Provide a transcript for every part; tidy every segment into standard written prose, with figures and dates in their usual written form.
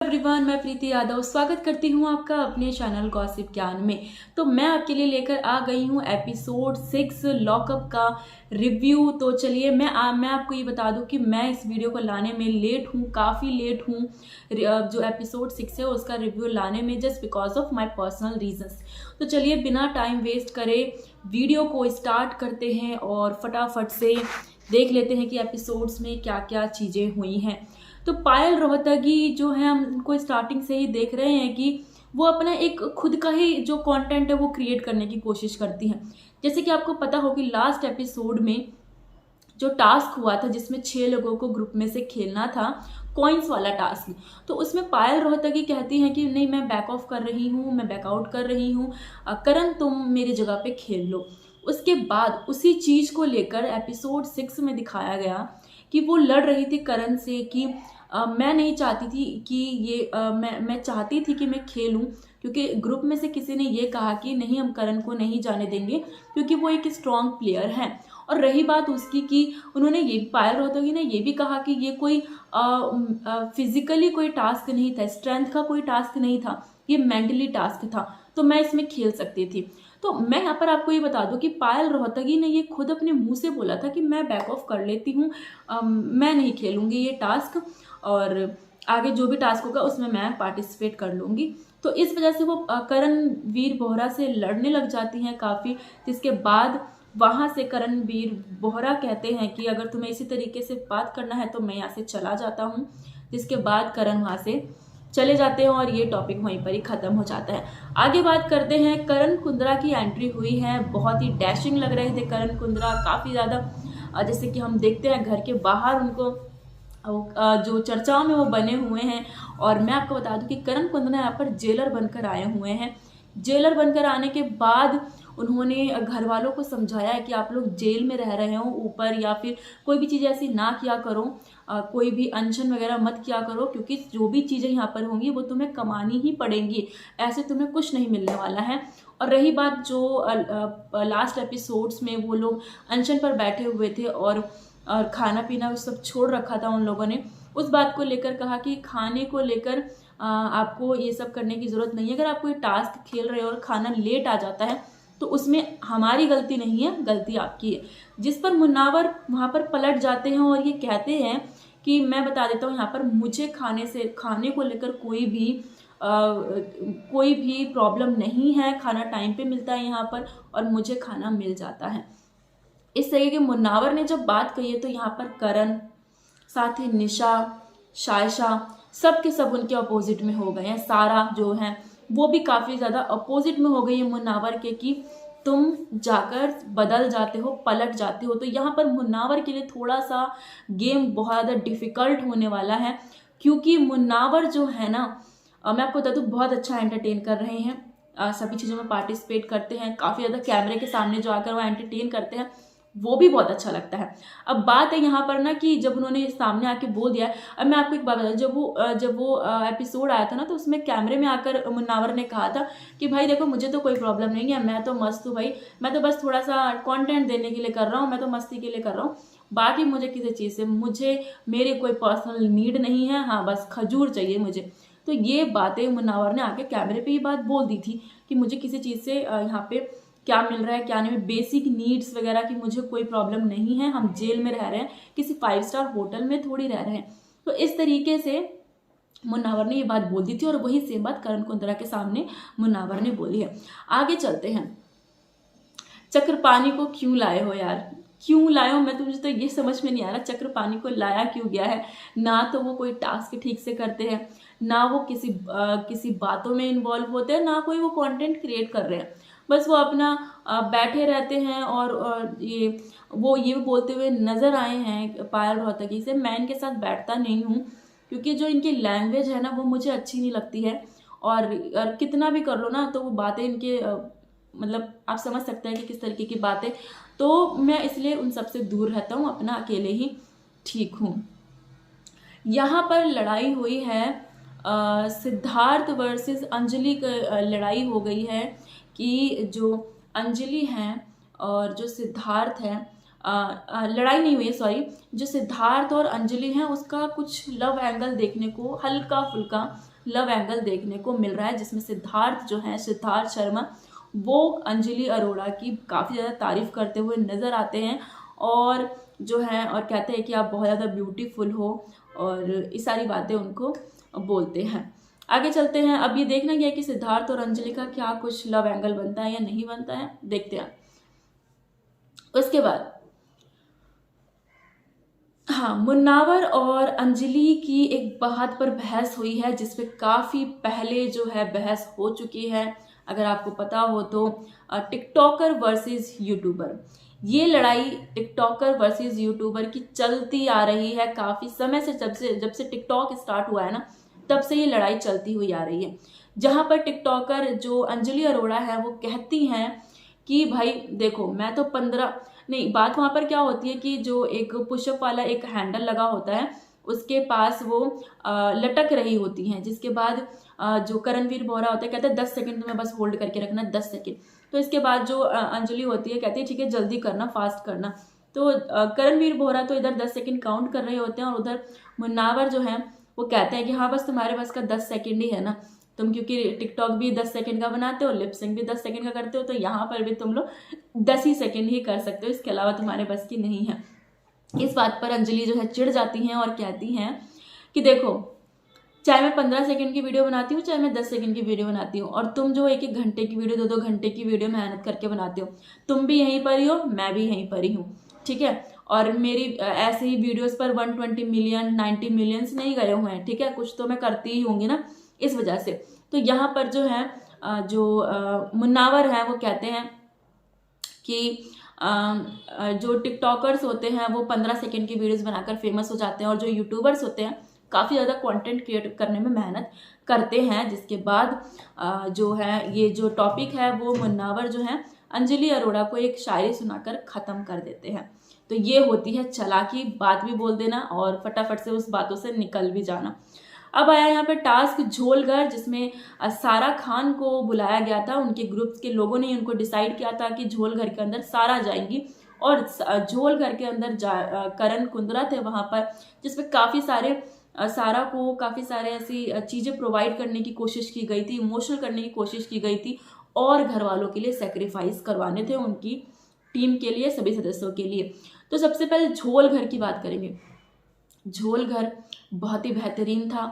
Everyone, मैं प्रीति यादव स्वागत करती हूँ आपका अपने चैनल गॉसिप ज्ञान में। तो मैं आपके लिए लेकर आ गई हूँ एपिसोड 6 लॉकअप का रिव्यू। तो चलिए मैं आपको ये बता दूँ कि मैं इस वीडियो को लाने में लेट हूँ, काफ़ी लेट हूँ। जो एपिसोड 6 है उसका रिव्यू लाने में, just because of my personal reasons. तो चलिए बिना टाइम वेस्ट करे वीडियो को स्टार्ट करते हैं और फटाफट से देख लेते हैं कि एपिसोड्स में क्या क्या चीज़ें हुई हैं। तो पायल रोहतगी जो है, हम उनको स्टार्टिंग से ही देख रहे हैं कि वो अपना एक खुद का ही जो कंटेंट है वो क्रिएट करने की कोशिश करती हैं। जैसे कि आपको पता हो कि लास्ट एपिसोड में जो टास्क हुआ था जिसमें 6 लोगों को ग्रुप में से खेलना था, कॉइन्स वाला टास्क, तो उसमें पायल रोहतगी कहती हैं कि नहीं, मैं बैक ऑफ कर रही हूँ, मैं बैकआउट कर रही हूँ, करण तुम मेरी जगह पे खेल लो। उसके बाद उसी चीज़ को लेकर एपिसोड 6 में दिखाया गया कि वो लड़ रही थी करण से कि मैं नहीं चाहती थी कि ये मैं चाहती थी कि मैं खेलूं, क्योंकि ग्रुप में से किसी ने ये कहा कि नहीं, हम करण को नहीं जाने देंगे क्योंकि वो एक स्ट्रॉन्ग प्लेयर है। और रही बात उसकी कि उन्होंने ये पायल रोहतगी ने ये भी कहा कि ये कोई फिजिकली कोई टास्क नहीं था, स्ट्रेंथ का कोई टास्क नहीं था, ये मेंटली टास्क था, तो मैं इसमें खेल सकती थी। तो मैं यहाँ पर आपको ये बता दूं कि पायल रोहतगी ने ये खुद अपने मुंह से बोला था कि मैं बैक ऑफ कर लेती हूँ, मैं नहीं खेलूँगी ये टास्क, और आगे जो भी टास्क होगा उसमें मैं पार्टिसिपेट कर लूँगी। तो इस वजह से वो करणवीर बोहरा से लड़ने लग जाती हैं काफ़ी, जिसके बाद वहाँ से करणवीर बोहरा कहते हैं कि अगर तुम्हें इसी तरीके से बात करना है तो मैं यहाँ से चला जाता हूँ। जिसके बाद करण वहाँ से चले जाते हैं और ये टॉपिक वहीं पर ही ख़त्म हो जाता है। आगे बात करते हैं, करण कुंद्रा की एंट्री हुई है। बहुत ही डैशिंग लग रहे थे करण कुंद्रा, काफ़ी ज़्यादा, जैसे कि हम देखते हैं घर के बाहर उनको जो चर्चाओं में वो बने हुए हैं। और मैं आपको बता दूं कि करण कुंद्रा यहाँ पर जेलर बनकर आए हुए हैं। जेलर बनकर आने के बाद उन्होंने घर वालों को समझाया है कि आप लोग जेल में रह रहे हो ऊपर, या फिर कोई भी चीज़ ऐसी ना किया करो, कोई भी अनशन वगैरह मत किया करो, क्योंकि जो भी चीज़ें यहाँ पर होंगी वो तुम्हें कमानी ही पड़ेंगी, ऐसे तुम्हें कुछ नहीं मिलने वाला है। और रही बात जो लास्ट एपिसोड्स में वो लोग अनशन पर बैठे हुए थे और खाना पीना सब छोड़ रखा था उन लोगों ने, उस बात को लेकर कहा कि खाने को लेकर आपको ये सब करने की ज़रूरत नहीं है। अगर आप कोई टास्क खेल रहे हो और खाना लेट आ जाता है तो उसमें हमारी गलती नहीं है, गलती आपकी है। जिस पर मुन्नावर वहाँ पर पलट जाते हैं और ये कहते हैं कि मैं बता देता हूँ, यहाँ पर मुझे खाने को लेकर कोई भी प्रॉब्लम नहीं है, खाना टाइम पे मिलता है यहाँ पर और मुझे खाना मिल जाता है। इस तरीके के मुन्नावर ने जब बात कही है तो यहाँ पर करण, साथ ही निशा, शायशा, सब के सब उनके अपोजिट में हो गए हैं। सारा जो है वो भी काफ़ी ज़्यादा अपोजिट में हो गई है मुन्नावर के कि तुम जाकर बदल जाते हो, पलट जाते हो। तो यहाँ पर मुन्नावर के लिए थोड़ा सा गेम बहुत ज़्यादा डिफ़िकल्ट होने वाला है, क्योंकि मुन्नावर जो है ना, मैं आपको बता दूँ, बहुत अच्छा एंटरटेन कर रहे हैं, सभी चीज़ों में पार्टिसिपेट करते हैं, काफ़ी ज़्यादा कैमरे के सामने जो आकर वो एंटरटेन करते हैं, वो भी बहुत अच्छा लगता है। अब बात है यहाँ पर ना कि जब उन्होंने सामने आके बोल दिया, अब मैं आपको एक बात बता, जब वो एपिसोड आया था ना, तो उसमें कैमरे में आकर मुन्नावर ने कहा था कि भाई देखो, मुझे तो कोई प्रॉब्लम नहीं है, मैं तो मस्त हूँ भाई, मैं तो बस थोड़ा सा कंटेंट देने के लिए कर रहा हूँ, मैं तो मस्ती के लिए कर रहा हूँ, बाकी मुझे किसी चीज़ से मेरे कोई पर्सनल नीड नहीं है, हाँ बस खजूर चाहिए मुझे। तो ये बातें मुन्नावर ने आके कैमरे पे ये बात बोल दी थी कि मुझे किसी चीज़ से यहाँ पे क्या मिल रहा है क्या नहीं, बेसिक नीड्स वगैरह की मुझे कोई प्रॉब्लम नहीं है, हम जेल में रह रहे हैं, किसी 5 स्टार होटल में थोड़ी रह रहे हैं। तो इस तरीके से मुन्नावर ने ये बात बोल दी थी और वही सेम बात करण कुंद्रा के सामने मुन्नावर ने बोली है। आगे चलते हैं, चक्रपाणी को क्यों लाए हो यार, क्यों लाए हो? मुझे तो ये समझ में नहीं आ रहा चक्रपाणी को लाया क्यों गया है। ना तो वो कोई टास्क ठीक से करते हैं, ना वो किसी बातों में इन्वॉल्व होते हैं, ना कोई वो कंटेंट क्रिएट कर रहे हैं, बस वो अपना बैठे रहते हैं। और ये बोलते हुए नज़र आए हैं पायल रोहतगी से, मैं इनके साथ बैठता नहीं हूँ, क्योंकि जो इनकी लैंग्वेज है ना वो मुझे अच्छी नहीं लगती है, और कितना भी कर लो ना तो वो बातें इनके मतलब आप समझ सकते हैं कि किस तरीके की बातें, तो मैं इसलिए उन सबसे दूर रहता हूँ, अपना अकेले ही ठीक हूँ। यहाँ पर लड़ाई हुई है, सिद्धार्थ वर्सेस अंजलि की लड़ाई हो गई है कि जो अंजलि हैं और जो सिद्धार्थ है लड़ाई नहीं हुई है, सॉरी, जो सिद्धार्थ और अंजलि हैं उसका कुछ लव एंगल देखने को, हल्का फुल्का लव एंगल देखने को मिल रहा है, जिसमें सिद्धार्थ जो है, सिद्धार्थ शर्मा, वो अंजलि अरोड़ा की काफ़ी ज़्यादा तारीफ करते हुए नज़र आते हैं और जो है और कहते हैं कि आप बहुत ज़्यादा ब्यूटीफुल हो और ये सारी बातें उनको बोलते हैं। आगे चलते हैं। अब ये देखना गया कि सिद्धार्थ और अंजलि का क्या कुछ लव एंगल बनता है या नहीं बनता है, देखते हैं। उसके बाद हाँ, मुन्नावर और अंजलि की एक बात पर बहस हुई है, जिसपे काफ़ी पहले जो है बहस हो चुकी है। अगर आपको पता हो तो टिकटॉकर वर्सेस यूट्यूबर, ये लड़ाई टिकटॉकर वर्सेस यूट्यूबर की चलती आ रही है काफ़ी समय से। जब से टिकटॉक स्टार्ट हुआ है ना, तब से ये लड़ाई चलती हुई आ रही है, जहाँ पर टिकटॉकर जो अंजलि अरोड़ा है वो कहती हैं कि भाई देखो, मैं तो 15 नहीं, बात वहाँ पर क्या होती है कि जो एक पुशअप वाला एक हैंडल लगा होता है, उसके पास वो लटक रही होती हैं, जिसके बाद जो करणवीर बोहरा होता है कहते हैं 10 सेकंड तुम्हें बस होल्ड करके रखना, 10 सेकंड। तो इसके बाद जो अंजलि होती है कहती है ठीक है जल्दी करना, फास्ट करना। तो करणवीर बोहरा तो इधर 10 सेकंड काउंट कर रहे होते हैं और उधर मुन्नावर जो है वो कहते हैं कि हाँ बस तुम्हारे पास का 10 सेकंड ही है ना, तुम क्योंकि टिकटॉक भी 10 सेकंड का बनाते हो, लिपसिंग भी 10 सेकंड का करते हो, तो यहाँ पर भी तुम लोग 10 ही सेकंड ही कर सकते हो, इसके अलावा तुम्हारे बस की नहीं है। इस बात पर अंजलि जो है चिढ़ जाती हैं और कहती हैं कि देखो, चाहे मैं 15 सेकंड की वीडियो बनाती हूँ, चाहे मैं 10 सेकंड की वीडियो बनाती हूँ, और तुम जो 1-1 घंटे की वीडियो, 2-2 घंटे की वीडियो मेहनत करके बनाते हो, तुम भी यहीं पर ही हो, मैं भी यहीं पर ही हूँ, ठीक है। और मेरी ऐसे ही वीडियोस पर 120 मिलियन 90 मिलियंस नहीं गए हुए हैं, ठीक है, कुछ तो मैं करती ही होंगी ना, इस वजह से। तो यहाँ पर जो है मुन्नावर हैं वो कहते हैं कि जो टिकटॉकर्स होते हैं वो 15 सेकंड की वीडियोस बनाकर फेमस हो जाते हैं, और जो यूट्यूबर्स होते हैं काफ़ी ज़्यादा कंटेंट क्रिएट करने में मेहनत करते हैं। जिसके बाद जो है ये जो टॉपिक है वो मुन्नावर जो है अंजलि अरोड़ा को एक शायरी सुनाकर ख़त्म कर देते हैं। तो ये होती है चालाकी, बात भी बोल देना और फटाफट से उस बातों से निकल भी जाना। अब आया यहाँ पे टास्क झोलघर, जिसमें सारा खान को बुलाया गया था। उनके ग्रुप्स के लोगों ने उनको डिसाइड किया था कि झोलघर के अंदर सारा जाएंगी, और झोलघर के अंदर करण कुंद्रा थे वहाँ पर, जिसमें काफ़ी सारे सारा को काफ़ी सारे ऐसी चीज़ें प्रोवाइड करने की कोशिश की गई थी, इमोशनल करने की कोशिश की गई थी, और घर वालों के लिए सेक्रीफाइस करवाने थे उनकी टीम के लिए, सभी सदस्यों के लिए। तो सबसे पहले झोलघर की बात करेंगे। झोलघर बहुत ही बेहतरीन था,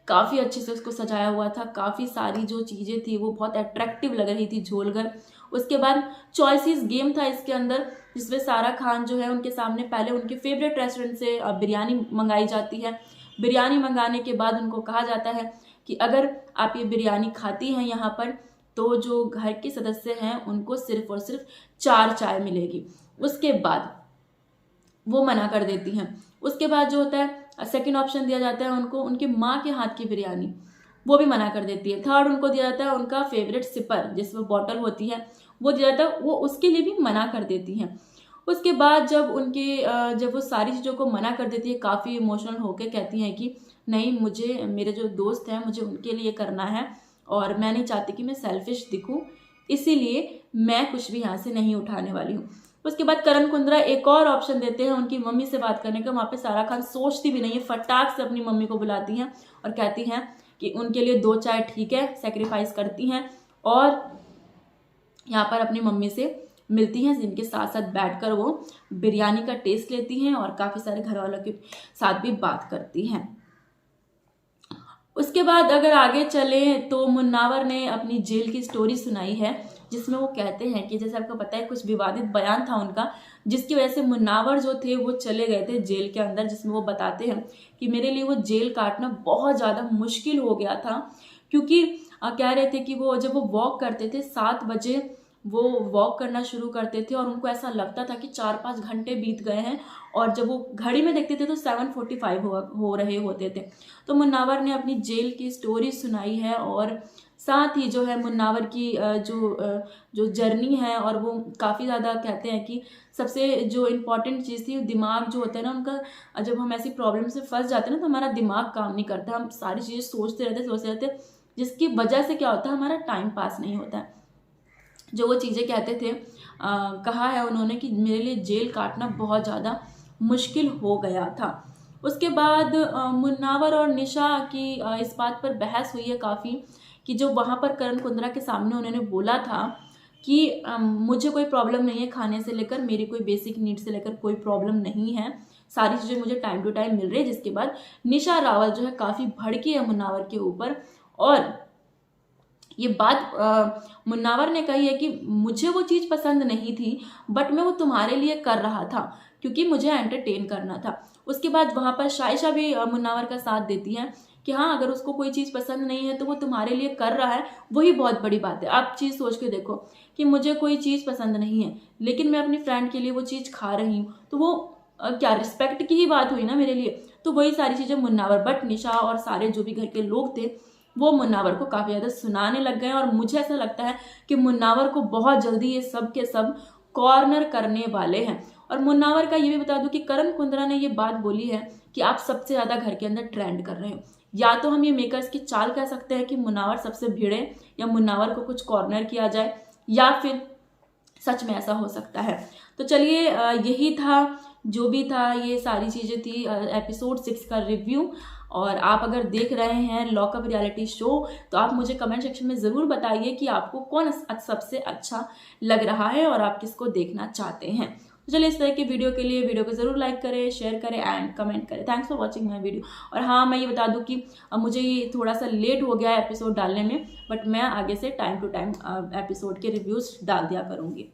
काफ़ी अच्छे से उसको सजाया हुआ था, काफ़ी सारी जो चीज़ें थी वो बहुत अट्रैक्टिव लग रही थी झोलघर। उसके बाद चॉइसेस गेम था इसके अंदर, जिसमें सारा खान जो है उनके सामने पहले उनके फेवरेट रेस्टोरेंट से बिरयानी मंगाई जाती है। बिरयानी मंगाने के बाद उनको कहा जाता है कि अगर आप ये बिरयानी खाती हैं यहाँ पर, तो जो घर के सदस्य हैं उनको सिर्फ और सिर्फ 4 चाय मिलेगी। उसके बाद वो मना कर देती हैं। उसके बाद जो होता है सेकंड ऑप्शन दिया जाता है उनको उनके माँ के हाथ की बिरयानी, वो भी मना कर देती है। थर्ड उनको दिया जाता है उनका फेवरेट सिपर, जिसमें बॉटल होती है, वो दिया जाता है, वो उसके लिए भी मना कर देती हैं। उसके बाद जब वो सारी चीज़ों को मना कर देती है, काफ़ी इमोशनल होकर कहती हैं कि नहीं, मुझे मेरे जो दोस्त हैं मुझे उनके लिए करना है, और मैं नहीं चाहती कि मैं सेल्फिश दिखूं, इसीलिए मैं कुछ भी यहाँ से नहीं उठाने वाली हूँ। उसके बाद करण कुंद्रा एक और ऑप्शन देते हैं उनकी मम्मी से बात करने का। वहाँ पे सारा खान सोचती भी नहीं है, फटाक से अपनी मम्मी को बुलाती हैं और कहती हैं कि उनके लिए 2 चाय ठीक है, सेक्रीफाइस करती हैं, और यहाँ पर अपनी मम्मी से मिलती हैं, जिनके साथ साथ बैठकर वो बिरयानी का टेस्ट लेती हैं और काफ़ी सारे घर वालों के साथ भी बात करती हैं। उसके बाद अगर आगे चले तो मुन्नावर ने अपनी जेल की स्टोरी सुनाई है, जिसमें वो कहते हैं कि जैसे आपको पता है कुछ विवादित बयान था उनका, जिसकी वजह से मुन्नावर जो थे वो चले गए थे जेल के अंदर, जिसमें वो बताते हैं कि मेरे लिए वो जेल काटना बहुत ज़्यादा मुश्किल हो गया था, क्योंकि कह रहे थे कि वो जब वो वॉक करते थे 7 बजे वो वॉक करना शुरू करते थे, और उनको ऐसा लगता था कि 4-5 घंटे बीत गए हैं, और जब वो घड़ी में देखते थे तो 7:45 हो रहे होते थे। तो मुन्नावर ने अपनी जेल की स्टोरी सुनाई है, और साथ ही जो है मुन्नावर की जो जर्नी है, और वो काफ़ी ज़्यादा कहते हैं कि सबसे जो इम्पॉर्टेंट चीज़ थी, दिमाग जो होता है ना उनका, जब हम ऐसी प्रॉब्लम से फंस जाते हैं ना तो हमारा दिमाग काम नहीं करता, हम सारी चीज़ें सोचते रहते, जिसकी वजह से क्या होता है, हमारा टाइम पास नहीं होता है। जो वो चीज़ें कहते थे, कहा है उन्होंने कि मेरे लिए जेल काटना बहुत ज़्यादा मुश्किल हो गया था। उसके बाद मुन्नावर और निशा की इस बात पर बहस हुई है काफ़ी, कि जो वहाँ पर करण कुंद्रा के सामने उन्होंने बोला था कि मुझे कोई प्रॉब्लम नहीं है खाने से लेकर, मेरी कोई बेसिक नीड से लेकर कोई प्रॉब्लम नहीं है, सारी चीज़ें मुझे टाइम टू टाइम मिल रही है। जिसके बाद निशा रावल जो है काफ़ी भड़की है मुन्नावर के ऊपर, और ये बात मुन्नावर ने कही है कि मुझे वो चीज़ पसंद नहीं थी, बट मैं वो तुम्हारे लिए कर रहा था क्योंकि मुझे एंटरटेन करना था। उसके बाद वहाँ पर शाइशा भी मुन्नावर का साथ देती है कि हाँ, अगर उसको कोई चीज़ पसंद नहीं है तो वो तुम्हारे लिए कर रहा है, वही बहुत बड़ी बात है। आप चीज़ सोच के देखो कि मुझे कोई चीज़ पसंद नहीं है लेकिन मैं अपनी फ्रेंड के लिए वो चीज़ खा रही हूँ, तो वो क्या रिस्पेक्ट की ही बात हुई ना मेरे लिए। तो वही सारी चीज़ें मुन्नावर, बट निशा और सारे जो भी घर के लोग थे वो मुन्नावर को काफ़ी ज़्यादा सुनाने लग गए, और मुझे ऐसा लगता है कि मुन्नावर को बहुत जल्दी ये सब के सब कॉर्नर करने वाले हैं। और मुन्नावर का ये भी बता दूं कि करण कुंद्रा ने ये बात बोली है कि आप सबसे ज़्यादा घर के अंदर ट्रेंड कर रहे हो। या तो हम ये मेकर्स की चाल कह सकते हैं कि मुन्नावर सबसे भिड़े या मुन्नावर को कुछ कॉर्नर किया जाए, या फिर सच में ऐसा हो सकता है। तो चलिए, यही था, जो भी था, ये सारी चीज़ें थी एपिसोड 6 का रिव्यू। और आप अगर देख रहे हैं लॉकअप रियलिटी शो तो आप मुझे कमेंट सेक्शन में ज़रूर बताइए कि आपको कौन सबसे अच्छा लग रहा है और आप किसको देखना चाहते हैं। तो चलिए, इस तरह की वीडियो के लिए वीडियो को ज़रूर लाइक करें, शेयर करें एंड कमेंट करें। Thanks for watching my video. और हाँ, मैं ये बता दूं कि मुझे ये थोड़ा सा लेट हो गया है एपिसोड डालने में, बट मैं आगे से टाइम टू टाइम एपिसोड के रिव्यूज़ डाल दिया करूँगी।